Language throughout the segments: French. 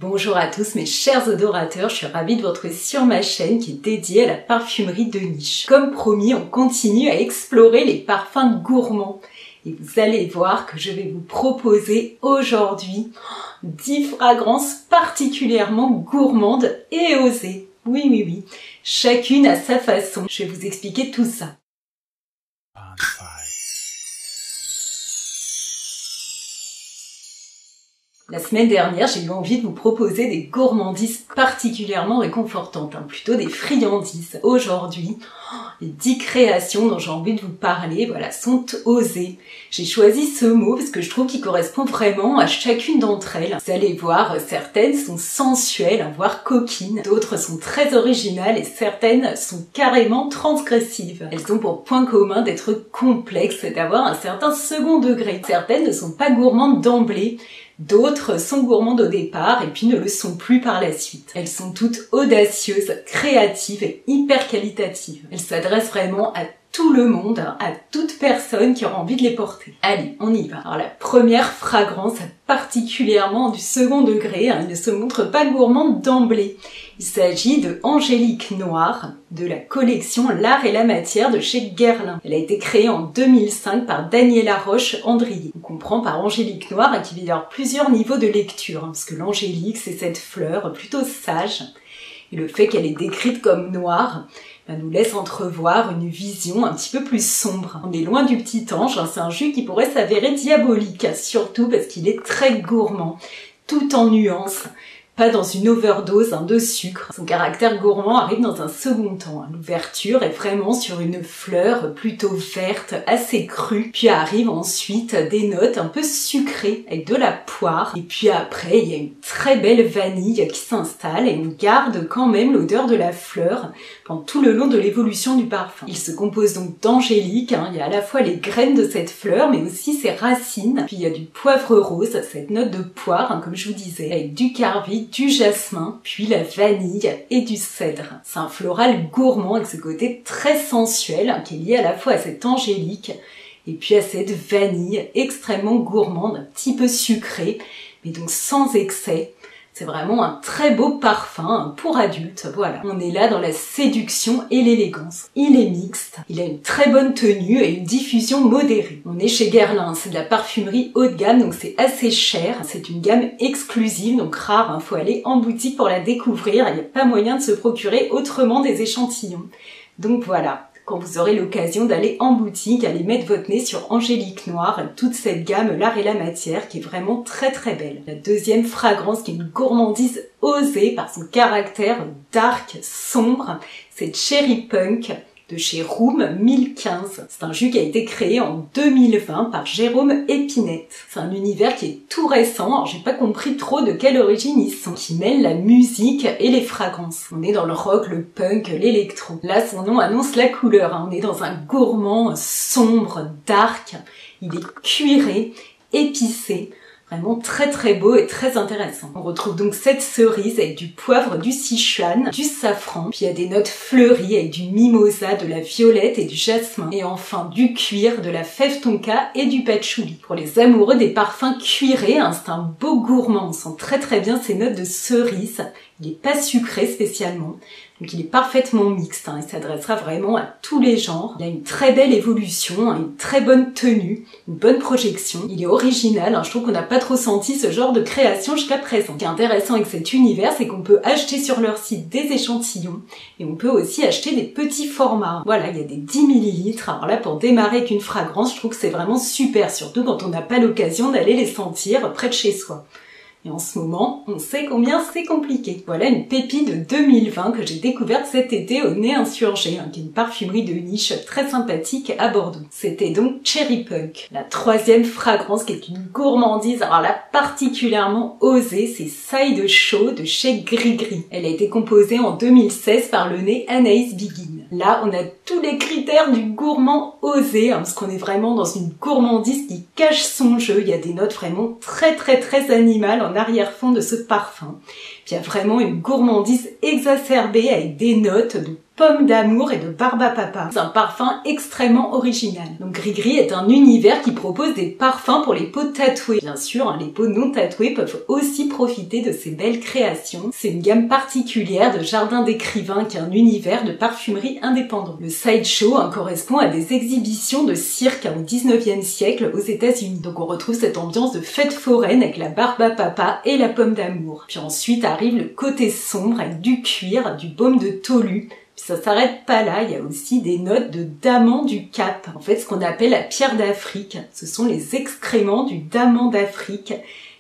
Bonjour à tous mes chers odorateurs, je suis ravie de vous retrouver sur ma chaîne qui est dédiée à la parfumerie de niche. Comme promis, on continue à explorer les parfums gourmands. Et vous allez voir que je vais vous proposer aujourd'hui 10 fragrances particulièrement gourmandes et osées. Oui, chacune à sa façon. Je vais vous expliquer tout ça. La semaine dernière, j'ai eu envie de vous proposer des gourmandises particulièrement réconfortantes, plutôt des friandises. Aujourd'hui, les 10 créations dont j'ai envie de vous parler, sont osées. J'ai choisi ce mot parce que je trouve qu'il correspond vraiment à chacune d'entre elles. Vous allez voir, certaines sont sensuelles, voire coquines, d'autres sont très originales et certaines sont carrément transgressives. Elles ont pour point commun d'être complexes et d'avoir un certain second degré. Certaines ne sont pas gourmandes d'emblée, d'autres sont gourmandes au départ et puis ne le sont plus par la suite. Elles sont toutes audacieuses, créatives et hyper qualitatives. Elles s'adressent vraiment à tout le monde, à toute personne qui aura envie de les porter. Allez, on y va. Alors la première fragrance, particulièrement du second degré, elle ne se montre pas gourmande d'emblée. Il s'agit de Angélique Noire, de la collection L'Art et la Matière de chez Guerlain. Elle a été créée en 2005 par Daniela Roche-Andrier. On comprend par Angélique Noire qu'il va y avoir plusieurs niveaux de lecture, parce que l'angélique, c'est cette fleur plutôt sage, et le fait qu'elle est décrite comme noire nous laisse entrevoir une vision un petit peu plus sombre. On est loin du petit ange, c'est un jus qui pourrait s'avérer diabolique, surtout parce qu'il est très gourmand, tout en nuances, pas dans une overdose de sucre. Son caractère gourmand arrive dans un second temps. L'ouverture est vraiment sur une fleur plutôt verte, assez crue, puis arrive ensuite des notes un peu sucrées avec de la poire, et puis après il y a une très belle vanille qui s'installe et on garde quand même l'odeur de la fleur pendant tout le long de l'évolution du parfum. Il se compose donc d'angélique, il y a à la fois les graines de cette fleur mais aussi ses racines, puis il y a du poivre rose, cette note de poire comme je vous disais, avec du carvi, du jasmin, puis la vanille et du cèdre. C'est un floral gourmand avec ce côté très sensuel qui est lié à la fois à cette angélique et puis à cette vanille extrêmement gourmande, un petit peu sucrée, mais donc sans excès. C'est vraiment un très beau parfum pour adultes, voilà. On est là dans la séduction et l'élégance. Il est mixte, il a une très bonne tenue et une diffusion modérée. On est chez Guerlain, c'est de la parfumerie haut de gamme, donc c'est assez cher. C'est une gamme exclusive, donc rare, faut aller en boutique pour la découvrir. Il n'y a pas moyen de se procurer autrement des échantillons. Donc voilà. Quand vous aurez l'occasion d'aller en boutique, allez mettre votre nez sur Angélique Noire, toute cette gamme L'Art et la Matière qui est vraiment très très belle. La deuxième fragrance qui est une gourmandise osée par son caractère dark, sombre, c'est Cherry Punk de chez Room 1015. C'est un jus qui a été créé en 2020 par Jérôme Épinette. C'est un univers qui est tout récent, alors j'ai pas compris trop de quelle origine ils sont, qui mêle la musique et les fragrances. On est dans le rock, le punk, l'électro. Là, son nom annonce la couleur, on est dans un gourmand sombre, dark, il est cuiré, épicé, vraiment très très beau et très intéressant. On retrouve donc cette cerise avec du poivre, du Sichuan, du safran, puis il y a des notes fleuries avec du mimosa, de la violette et du jasmin, et enfin du cuir, de la fève tonka et du patchouli. Pour les amoureux des parfums cuirés, c'est un beau gourmand, on sent très très bien ces notes de cerise. Il n'est pas sucré spécialement, donc il est parfaitement mixte, il s'adressera vraiment à tous les genres. Il a une très belle évolution, une très bonne tenue, une bonne projection. Il est original, je trouve qu'on n'a pas trop senti ce genre de création jusqu'à présent. Ce qui est intéressant avec cet univers, c'est qu'on peut acheter sur leur site des échantillons et on peut aussi acheter des petits formats. Voilà, il y a des 10 ml. Alors là, pour démarrer avec une fragrance, je trouve que c'est vraiment super, surtout quand on n'a pas l'occasion d'aller les sentir près de chez soi. Et en ce moment, on sait combien c'est compliqué. Voilà une pépite de 2020 que j'ai découverte cet été au Nez Insurgé, qui est une parfumerie de niche très sympathique à Bordeaux. C'était donc Cherry Punk. La troisième fragrance qui est une gourmandise, alors là particulièrement osée, c'est Side Show de chez Gris Gris. Elle a été composée en 2016 par le nez Anaïs Biguin. Là, on a tous les critères du gourmand osé, parce qu'on est vraiment dans une gourmandise qui cache son jeu. Il y a des notes vraiment très très très animales en arrière-fond de ce parfum. Puis il y a vraiment une gourmandise exacerbée avec des notes de Pomme d'amour et de Barbe à Papa. C'est un parfum extrêmement original. Donc Gris-Gris est un univers qui propose des parfums pour les peaux tatouées. Bien sûr, les peaux non tatouées peuvent aussi profiter de ces belles créations. C'est une gamme particulière de Jardin d'écrivains qui est un univers de parfumerie indépendant. Le sideshow correspond à des exhibitions de cirque au 19e siècle aux États-Unis. Donc on retrouve cette ambiance de fête foraine avec la Barbe à Papa et la Pomme d'amour. Puis ensuite arrive le côté sombre avec du cuir, du baume de tolu. Puis ça s'arrête pas là, il y a aussi des notes de daman du Cap. En fait, ce qu'on appelle la pierre d'Afrique, ce sont les excréments du daman d'Afrique,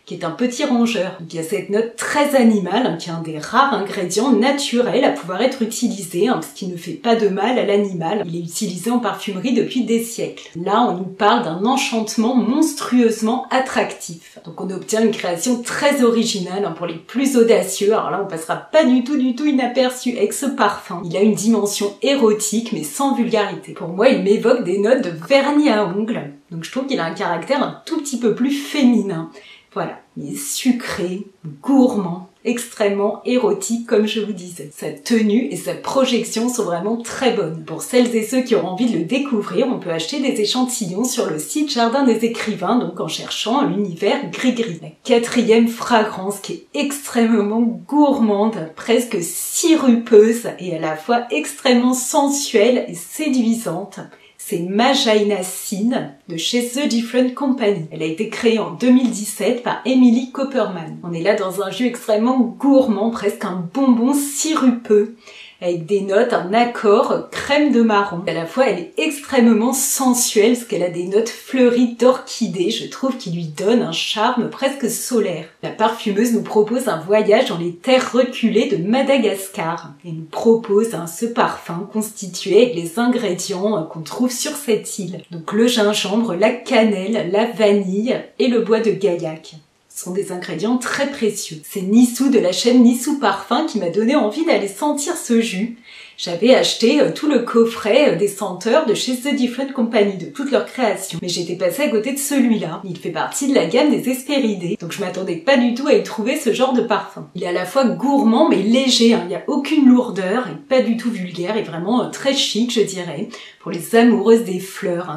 qui est un petit rongeur. Donc, il y a cette note très animale, qui est un des rares ingrédients naturels à pouvoir être utilisé, parce qu'il ne fait pas de mal à l'animal. Il est utilisé en parfumerie depuis des siècles. Là, on nous parle d'un enchantement monstrueusement attractif. Donc on obtient une création très originale pour les plus audacieux. Alors là, on passera pas du tout inaperçu avec ce parfum. Il a une dimension érotique, mais sans vulgarité. Pour moi, il m'évoque des notes de vernis à ongles. Donc je trouve qu'il a un caractère un tout petit peu plus féminin. Voilà, il est sucré, gourmand, extrêmement érotique comme je vous disais. Sa tenue et sa projection sont vraiment très bonnes. Pour celles et ceux qui auront envie de le découvrir, on peut acheter des échantillons sur le site Jardin des écrivains, donc en cherchant l'univers Gris-Gris. La 4e fragrance qui est extrêmement gourmande, presque sirupeuse et à la fois extrêmement sensuelle et séduisante. C'est Majaina Sin de chez The Different Company. Elle a été créée en 2017 par Emily Copperman. On est là dans un jus extrêmement gourmand, presque un bonbon sirupeux, avec des notes, un accord crème de marron. À la fois, elle est extrêmement sensuelle, parce qu'elle a des notes fleuries d'orchidées, je trouve, qui lui donnent un charme presque solaire. La parfumeuse nous propose un voyage dans les terres reculées de Madagascar, et nous propose ce parfum constitué avec les ingrédients qu'on trouve sur cette île. Donc le gingembre, la cannelle, la vanille et le bois de gaillac. Ce sont des ingrédients très précieux. C'est Nissou de la chaîne Nissou Parfum qui m'a donné envie d'aller sentir ce jus. J'avais acheté tout le coffret des senteurs de chez The Different Company, de toutes leurs créations. Mais j'étais passée à côté de celui-là. Il fait partie de la gamme des Hespéridés, donc je m'attendais pas du tout à y trouver ce genre de parfum. Il est à la fois gourmand mais léger, il n'y a aucune lourdeur et pas du tout vulgaire et vraiment très chic, je dirais, pour les amoureuses des fleurs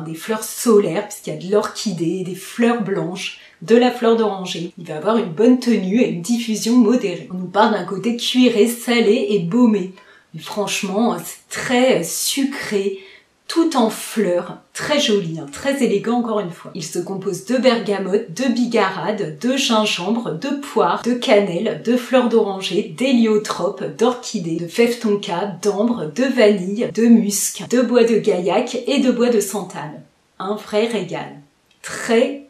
solaires, puisqu'il y a de l'orchidée, des fleurs blanches, de la fleur d'oranger. Il va avoir une bonne tenue et une diffusion modérée. On nous parle d'un côté cuiré, salé et baumé. Mais franchement, c'est très sucré, tout en fleurs, très joli, très élégant encore une fois. Il se compose de bergamote, de bigarade, de gingembre, de poire, de cannelle, de fleurs d'oranger, d'héliotrope, d'orchidée, de fève tonka, d'ambre, de vanille, de musc, de bois de gaillac et de bois de santal. Un vrai régal.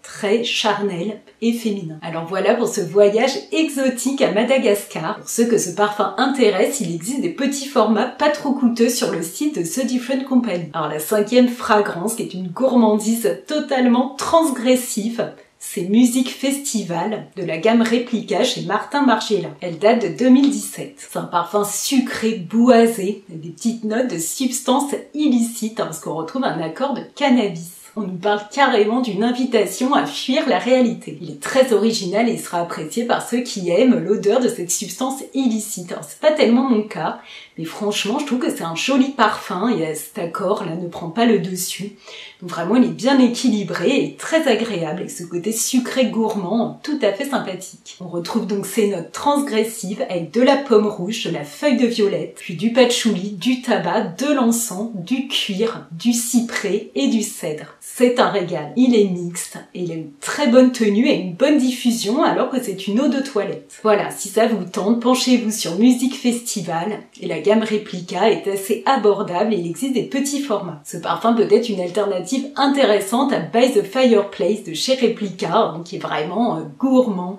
Très charnel et féminin. Alors voilà pour ce voyage exotique à Madagascar. Pour ceux que ce parfum intéresse, il existe des petits formats pas trop coûteux sur le site de The Different Company. Alors la 5e fragrance, qui est une gourmandise totalement transgressive, c'est Musique Festival de la gamme Replica chez Martin Margiela. Elle date de 2017. C'est un parfum sucré, boisé, avec des petites notes de substances illicites, parce qu'on retrouve un accord de cannabis. On nous parle carrément d'une invitation à fuir la réalité. Il est très original et il sera apprécié par ceux qui aiment l'odeur de cette substance illicite. Alors c'est pas tellement mon cas, mais franchement je trouve que c'est un joli parfum et cet accord-là ne prend pas le dessus. Donc vraiment il est bien équilibré et très agréable avec ce côté sucré gourmand tout à fait sympathique. On retrouve donc ces notes transgressives avec de la pomme rouge, de la feuille de violette, puis du patchouli, du tabac, de l'encens, du cuir, du cyprès et du cèdre. C'est un régal. Il est mixte et il a une très bonne tenue et une bonne diffusion alors que c'est une eau de toilette. Voilà, si ça vous tente, penchez-vous sur Musique Festival et la gamme Replica est assez abordable et il existe des petits formats. Ce parfum peut être une alternative intéressante à By the Fireplace de chez Replica, qui est vraiment gourmand,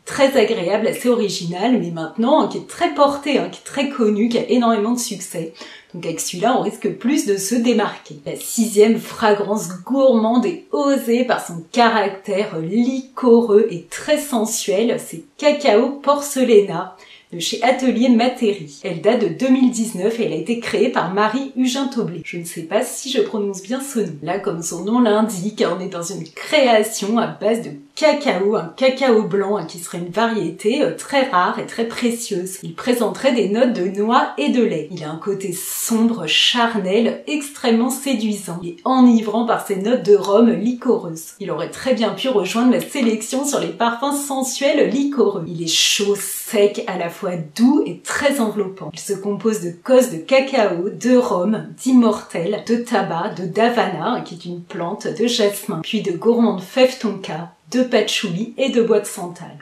très agréable, assez original, mais maintenant qui est très porté, qui est très connu, qui a énormément de succès. Donc avec celui-là, on risque plus de se démarquer. La 6e fragrance gourmande et osée par son caractère liquoreux et très sensuel, c'est Cacao Porcelena de chez Atelier Matéri. Elle date de 2019 et elle a été créée par Marie Hugin-Toblé. Je ne sais pas si je prononce bien ce nom. Là, comme son nom l'indique, on est dans une création à base de cacao, un cacao blanc qui serait une variété très rare et très précieuse. Il présenterait des notes de noix et de lait. Il a un côté sombre, charnel, extrêmement séduisant et enivrant par ses notes de rhum liquoreuse. Il aurait très bien pu rejoindre la sélection sur les parfums sensuels liquoreux. Il est chaud, sec, à la fois doux et très enveloppant. Il se compose de cosses de cacao, de rhum, d'immortel, de tabac, de davana, qui est une plante, de jasmin, puis de gourmandes fèves tonka, de patchouli et de bois de santal.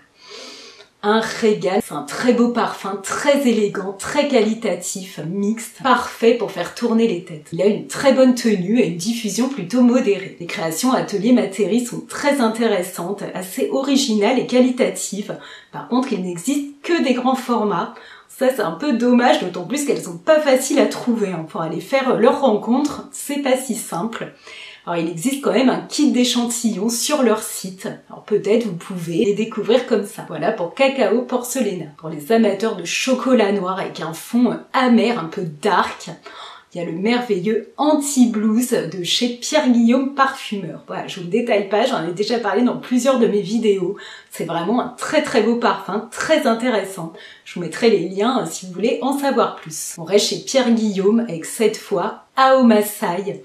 Un régal, c'est un très beau parfum, très élégant, très qualitatif, mixte, parfait pour faire tourner les têtes. Il a une très bonne tenue et une diffusion plutôt modérée. Les créations Atelier Materi sont très intéressantes, assez originales et qualitatives. Par contre, il n'existe que des grands formats. Ça, c'est un peu dommage, d'autant plus qu'elles sont pas faciles à trouver. Pour aller faire leur rencontre, c'est pas si simple. Alors, il existe quand même un kit d'échantillons sur leur site. Alors, peut-être vous pouvez les découvrir comme ça. Voilà pour Cacao Porcelana. Pour les amateurs de chocolat noir avec un fond amer, un peu dark, il y a le merveilleux Anti-Blues de chez Pierre-Guillaume Parfumeur. Voilà, je vous le détaille pas, j'en ai déjà parlé dans plusieurs de mes vidéos. C'est vraiment un très très beau parfum, très intéressant. Je vous mettrai les liens si vous voulez en savoir plus. On reste chez Pierre-Guillaume avec cette fois Aomasai.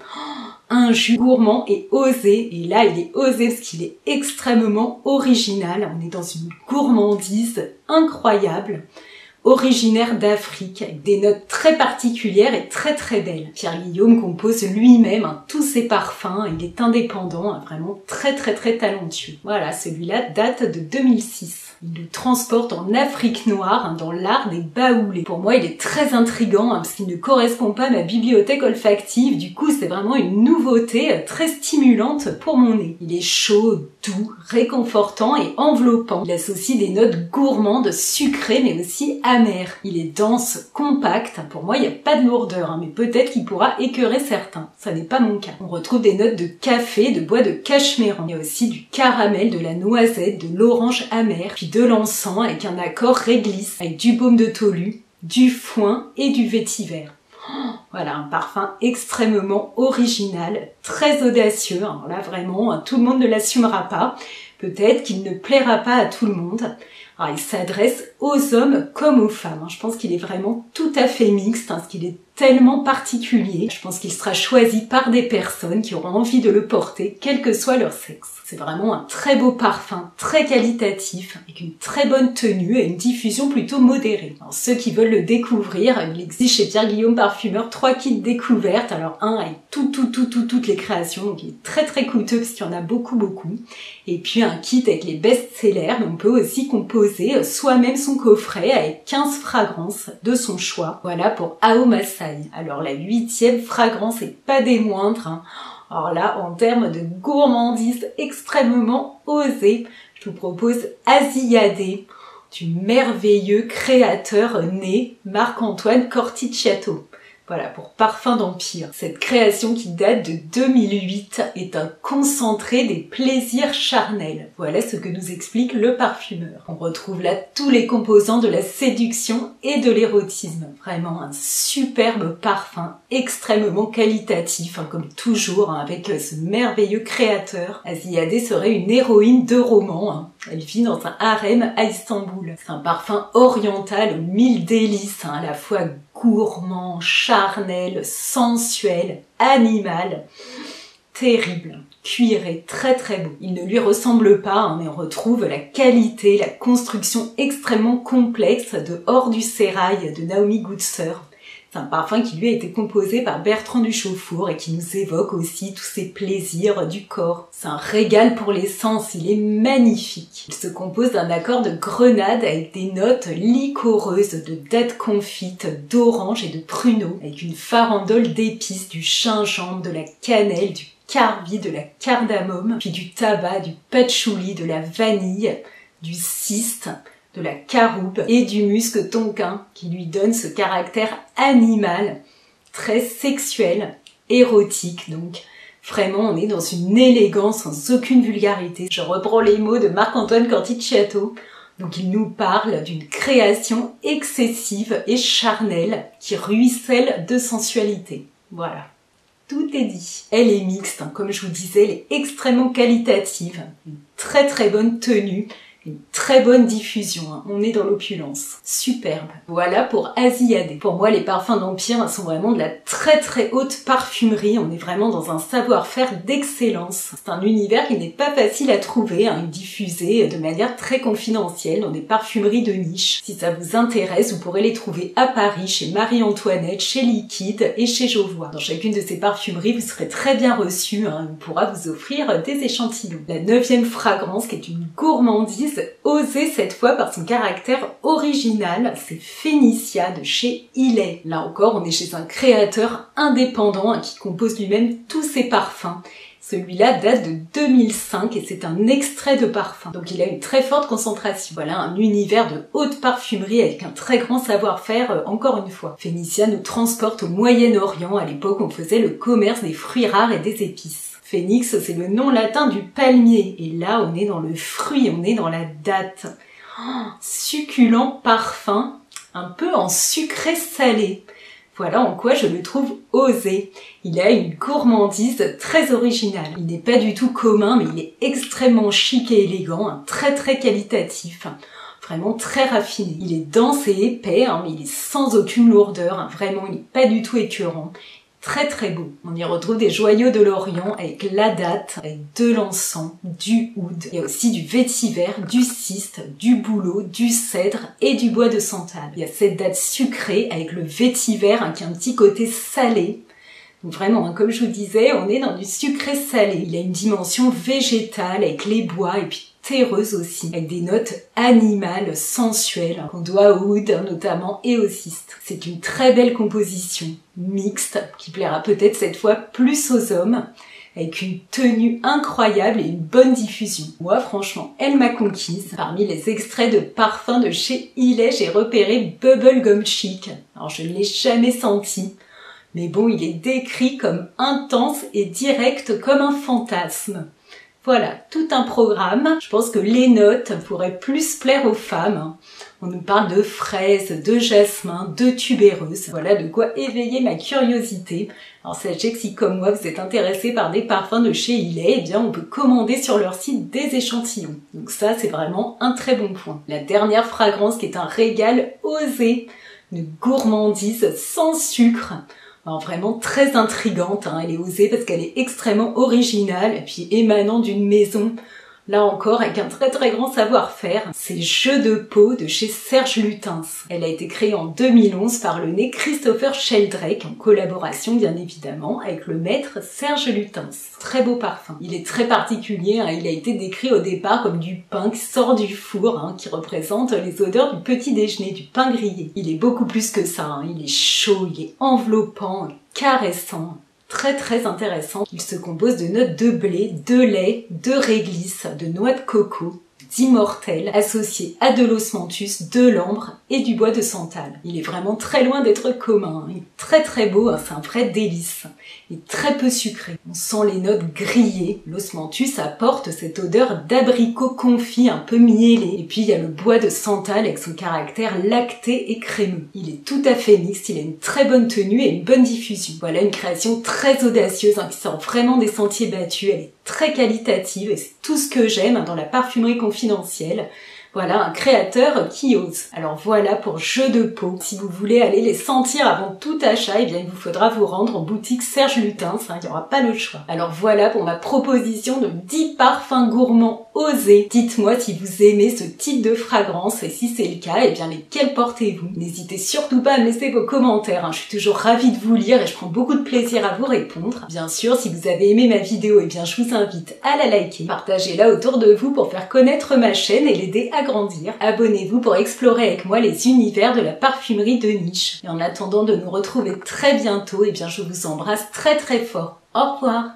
Un jus gourmand et osé, et là il est osé parce qu'il est extrêmement original. On est dans une gourmandise incroyable, originaire d'Afrique, avec des notes très particulières et très très belles. Pierre-Guillaume compose lui-même tous ses parfums, il est indépendant, vraiment très très très talentueux. Voilà, celui-là date de 2006. Il le transporte en Afrique noire, dans l'art des baoulés. Pour moi, il est très intriguant, parce qu'il ne correspond pas à ma bibliothèque olfactive. Du coup, c'est vraiment une nouveauté très stimulante pour mon nez. Il est chaud, doux, réconfortant et enveloppant. Il associe des notes gourmandes, sucrées, mais aussi amères. Il est dense, compact. Pour moi, il n'y a pas de lourdeur, mais peut-être qu'il pourra écœurer certains. Ça n'est pas mon cas. On retrouve des notes de café, de bois de cachemire. Il y a aussi du caramel, de la noisette, de l'orange amère, puis de l'encens avec un accord réglisse, avec du baume de tolu, du foin et du vétiver. Voilà, un parfum extrêmement original, très audacieux. Alors là, vraiment, tout le monde ne l'assumera pas. Peut-être qu'il ne plaira pas à tout le monde. Alors, il s'adresse aux hommes comme aux femmes. Je pense qu'il est vraiment tout à fait mixte, parce qu'il est tellement particulier. Je pense qu'il sera choisi par des personnes qui auront envie de le porter, quel que soit leur sexe. C'est vraiment un très beau parfum, très qualitatif, avec une très bonne tenue et une diffusion plutôt modérée. Alors, ceux qui veulent le découvrir, il existe chez Pierre-Guillaume Parfumeur 3 kits découvertes. Alors un avec toutes les créations, donc il est très très coûteux parce qu'il y en a beaucoup. Et puis un kit avec les best-sellers, mais on peut aussi composer soi-même son coffret avec 15 fragrances de son choix. Voilà pour Aomasai. Alors la 8e fragrance et pas des moindres. Alors là, en termes de gourmandise extrêmement osée, je vous propose Asiade du merveilleux créateur né Marc-Antoine Corticciato. Voilà, pour Parfum d'Empire. Cette création qui date de 2008 est un concentré des plaisirs charnels. Voilà ce que nous explique le parfumeur. On retrouve là tous les composants de la séduction et de l'érotisme. Vraiment un superbe parfum, extrêmement qualitatif, comme toujours, avec ce merveilleux créateur. Asiade serait une héroïne de roman. Elle vit dans un harem à Istanbul. C'est un parfum oriental aux 1000 délices, à la fois gourmand, charnel, sensuel, animal, terrible, cuiré, très très beau. Il ne lui ressemble pas, mais on retrouve la qualité, la construction extrêmement complexe de Hors du Sérail de Naomi Goodser. C'est un parfum qui lui a été composé par Bertrand du Chauffour et qui nous évoque aussi tous ces plaisirs du corps. C'est un régal pour les sens, il est magnifique. Il se compose d'un accord de grenade avec des notes liquoreuses de dattes confites, d'orange et de pruneau, avec une farandole d'épices, du gingembre, de la cannelle, du carbi, de la cardamome, puis du tabac, du patchouli, de la vanille, du ciste, de la caroube et du musc tonquin qui lui donne ce caractère animal, très sexuel, érotique donc. Vraiment, on est dans une élégance sans aucune vulgarité. Je reprends les mots de Marc-Antoine Corticciato. Donc il nous parle d'une création excessive et charnelle qui ruisselle de sensualité. Voilà. tout est dit. Elle est mixte, hein, comme je vous disais, elle est extrêmement qualitative, une très bonne tenue, une très bonne diffusion, hein. On est dans l'opulence. Superbe. Voilà pour Asiade. Pour moi, les parfums d'Empire sont vraiment de la très haute parfumerie. On est vraiment dans un savoir-faire d'excellence. C'est un univers qui n'est pas facile à trouver, hein, diffusé de manière très confidentielle dans des parfumeries de niche. Si ça vous intéresse, vous pourrez les trouver à Paris, chez Marie-Antoinette, chez Liquide et chez Jovois. Dans chacune de ces parfumeries, vous serez très bien reçu, hein. On pourra vous offrir des échantillons. La 9e fragrance, qui est une gourmandise osée cette fois par son caractère original, c'est Phénicia de chez Ilet. Là encore, on est chez un créateur indépendant, hein, qui compose lui-même tous ses parfums. Celui-là date de 2005 et c'est un extrait de parfum. Donc il a une très forte concentration. Voilà un univers de haute parfumerie avec un très grand savoir-faire, encore une fois. Phénicia nous transporte au Moyen-Orient, à l'époque où on faisait le commerce des fruits rares et des épices. Phénix, c'est le nom latin du palmier. Et là, on est dans le fruit, on est dans la date. Oh, succulent parfum, un peu en sucré salé. Voilà en quoi je le trouve osé. Il a une gourmandise très originale. Il n'est pas du tout commun, mais il est extrêmement chic et élégant, hein, très qualitatif. Vraiment très raffiné. Il est dense et épais, hein, mais il est sans aucune lourdeur. Hein, vraiment, il n'est pas du tout écœurant. Très beau. On y retrouve des joyaux de l'Orient avec la date, avec de l'encens, du oud. Il y a aussi du vétiver, du ciste, du bouleau, du cèdre et du bois de santal. Il y a cette date sucrée avec le vétiver, hein, qui a un petit côté salé. Donc vraiment, hein, comme je vous disais, on est dans du sucré salé. Il a une dimension végétale avec les bois et puis terreuse aussi, avec des notes animales, sensuelles, qu'on doit au oud notamment et au ciste. C'est une très belle composition, mixte, qui plaira peut-être cette fois plus aux hommes, avec une tenue incroyable et une bonne diffusion. Moi, franchement, elle m'a conquise. Parmi les extraits de parfums de chez Ilet, j'ai repéré Bubblegum Chic. Alors, je ne l'ai jamais senti, mais bon, il est décrit comme intense et direct comme un fantasme. Voilà, tout un programme. Je pense que les notes pourraient plus plaire aux femmes. On nous parle de fraises, de jasmin, de tubéreuse. Voilà de quoi éveiller ma curiosité. Alors sachez que si comme moi vous êtes intéressé par des parfums de chez Ilet, eh bien on peut commander sur leur site des échantillons. Donc ça c'est vraiment un très bon point. La dernière fragrance qui est un régal osé, une gourmandise sans sucre. Alors vraiment très intrigante, hein. Elle est osée parce qu'elle est extrêmement originale et puis émanant d'une maison, là encore avec un très grand savoir-faire. C'est Jeu de peau de chez Serge Lutens. Elle a été créée en 2011 par le nez Christopher Sheldrake, en collaboration bien évidemment avec le maître Serge Lutens. Très beau parfum. Il est très particulier, hein. Il a été décrit au départ comme du pain qui sort du four, hein, qui représente les odeurs du petit déjeuner, du pain grillé. Il est beaucoup plus que ça, hein. Il est chaud, il est enveloppant, caressant. Très intéressant. Il se compose de notes de blé, de lait, de réglisse, de noix de coco, d'immortelle, associé à de l'osmanthus, de l'ambre et du bois de santal. Il est vraiment très loin d'être commun. Il est très beau, hein, c'est un vrai délice. Il est très peu sucré. On sent les notes grillées. L'osmanthus apporte cette odeur d'abricot confit un peu mielé. Et puis il y a le bois de santal avec son caractère lacté et crémeux. Il est tout à fait mixte, il a une très bonne tenue et une bonne diffusion. Voilà une création très audacieuse, hein, qui sort vraiment des sentiers battus. Elle est très qualitative et c'est tout ce que j'aime, hein, dans la parfumerie confidentielle. Voilà, un créateur qui ose. Alors voilà pour Jeu de peau. Si vous voulez aller les sentir avant tout achat, eh bien il vous faudra vous rendre en boutique Serge Lutens, hein, il n'y aura pas le choix. Alors voilà pour ma proposition de 10 parfums gourmands osés. Dites-moi si vous aimez ce type de fragrance et si c'est le cas, eh bien lesquels portez-vous? N'hésitez surtout pas à me laisser vos commentaires, hein. Je suis toujours ravie de vous lire et je prends beaucoup de plaisir à vous répondre. Bien sûr, si vous avez aimé ma vidéo, eh bien je vous invite à la liker, partagez-la autour de vous pour faire connaître ma chaîne et l'aider à grandir. Abonnez-vous pour explorer avec moi les univers de la parfumerie de niche. Et en attendant de nous retrouver très bientôt, eh bien je vous embrasse très fort. Au revoir.